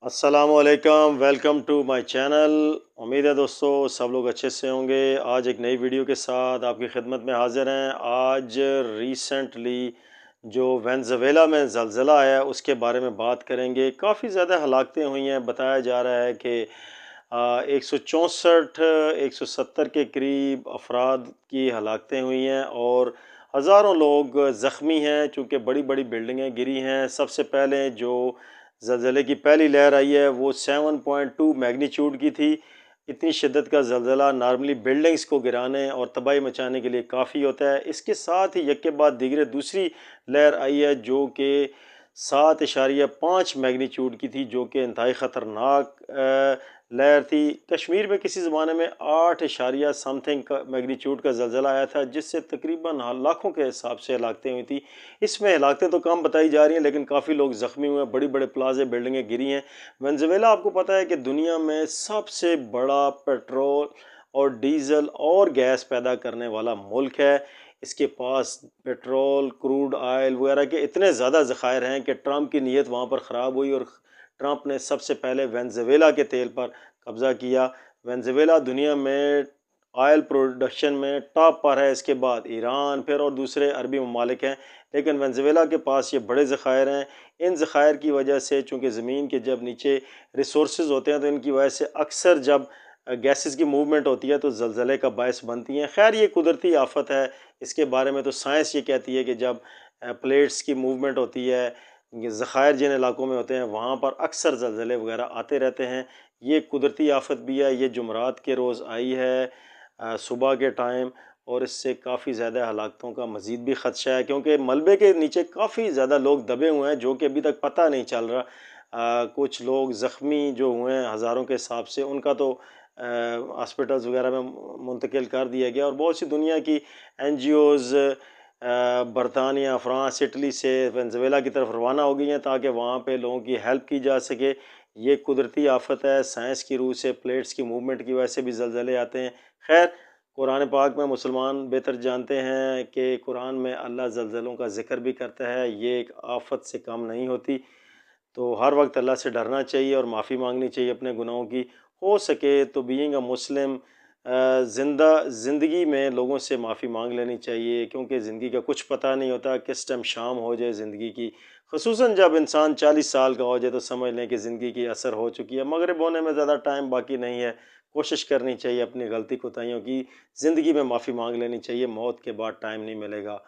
अस्सलाम वालेकुम, welcome to my channel. उम्मीद है दोस्तों सब लोग अच्छे से होंगे। आज एक नई वीडियो के साथ आपकी खिदमत में हाज़िर हैं। आज रिसेंटली जो वेनेज़ुएला में ज़लज़ला आया उसके बारे में बात करेंगे। काफ़ी ज़्यादा हलाकतें हुई हैं। बताया जा रहा है कि 164 170 के करीब अफराद की हलाकतें हुई हैं और हज़ारों लोग ज़ख्मी हैं चूँकि बड़ी बड़ी बिल्डिंगें गिरी हैं। सबसे पहले जो ज़लज़ले की पहली लहर आई है वो 7.2 मैग्नीट्यूड की थी। इतनी शिद्दत का ज़लज़ला नॉर्मली बिल्डिंग्स को गिराने और तबाही मचाने के लिए काफ़ी होता है। इसके साथ ही एक के बाद दीगरे दूसरी लहर आई है जो कि 7.5 मैग्नीट्यूड की थी, जो कि इंतहाई ख़तरनाक लहर थी। कश्मीर में किसी ज़माने में 8 इशारिया समथिंग का मैग्नीट्यूड का ज़लज़ला आया था, जिससे तकरीबन लाखों के हिसाब से हलाकतें हुई थी। इसमें हलाकतें तो कम बताई जा रही हैं, लेकिन काफ़ी लोग ज़ख्मी हुए हैं, बड़ी बड़े प्लाजे बिल्डिंगें गिरी हैं। वेनेज़ुएला आपको पता है कि दुनिया में सबसे बड़ा पेट्रोल और डीज़ल और गैस पैदा करने वाला मुल्क है। इसके पास पेट्रोल, क्रूड ऑयल वगैरह के इतने ज़्यादा ज़खायर हैं कि ट्रंप की नीयत वहाँ पर ख़राब हुई और ट्रंप ने सबसे पहले वेनेज़ुएला के तेल पर कब्ज़ा किया। वेनेज़ुएला दुनिया में ऑयल प्रोडक्शन में टॉप पर है, इसके बाद ईरान, फिर और दूसरे अरबी ममालिक हैं। लेकिन वेनेज़ुएला के पास ये बड़े ज़खायर हैं। इन ज़खायर की वजह से, चूँकि ज़मीन के जब नीचे रिसोर्सेज होते हैं तो इनकी वजह से अक्सर जब गैसेस की मूवमेंट होती है तो ज़लज़ले का बायस बनती हैं। खैर ये कुदरती आफ़त है। इसके बारे में तो साइंस ये कहती है कि जब प्लेट्स की मूवमेंट होती है, ये ज़खायर जिन इलाकों में होते हैं वहाँ पर अक्सर ज़लज़ले वगैरह आते रहते हैं। ये कुदरती आफ़त भी है। ये जुमरात के रोज़ आई है सुबह के टाइम, और इससे काफ़ी ज़्यादा हलाकतों का मज़ीद भी ख़दशा है, क्योंकि मलबे के नीचे काफ़ी ज़्यादा लोग दबे हुए हैं जो कि अभी तक पता नहीं चल रहा। कुछ लोग ज़ख्मी जो हुए हैं हज़ारों के हिसाब से, उनका तो हॉस्पिटल्स वगैरह में मुंतकिल कर दिया गया, और बहुत सी दुनिया की एनजीओज़ बरतानिया, फ़्रांस, इटली से वेनेज़ुएला की तरफ रवाना हो गई हैं ताकि वहाँ पे लोगों की हेल्प की जा सके। ये कुदरती आफ़त है। साइंस की रूह से प्लेट्स की मूवमेंट की वजह से भी ज़लज़ले आते हैं। खैर, कुरान पाक में मुसलमान बेहतर जानते हैं कि कुरान में अल्लाह ज़लज़लों का ज़िक्र भी करता है। ये एक आफ़त से कम नहीं होती। तो हर वक्त अल्लाह से डरना चाहिए और माफ़ी मांगनी चाहिए अपने गुनाहों की। हो सके तो बीइंग अ मुस्लिम ज़िंदगी में लोगों से माफ़ी मांग लेनी चाहिए, क्योंकि ज़िंदगी का कुछ पता नहीं होता किस टाइम शाम हो जाए ज़िंदगी की। ख़ुसूसन जब इंसान 40 साल का हो जाए तो समझ लें कि ज़िंदगी की असर हो चुकी है। मगरिब होने में ज़्यादा टाइम बाकी नहीं है। कोशिश करनी चाहिए अपनी गलती कोताहियों की ज़िंदगी में माफ़ी मांग लेनी चाहिए। मौत के बाद टाइम नहीं मिलेगा।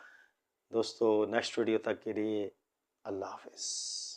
दोस्तों, नेक्स्ट वीडियो तक के लिए अल्लाह हाफ़िज़।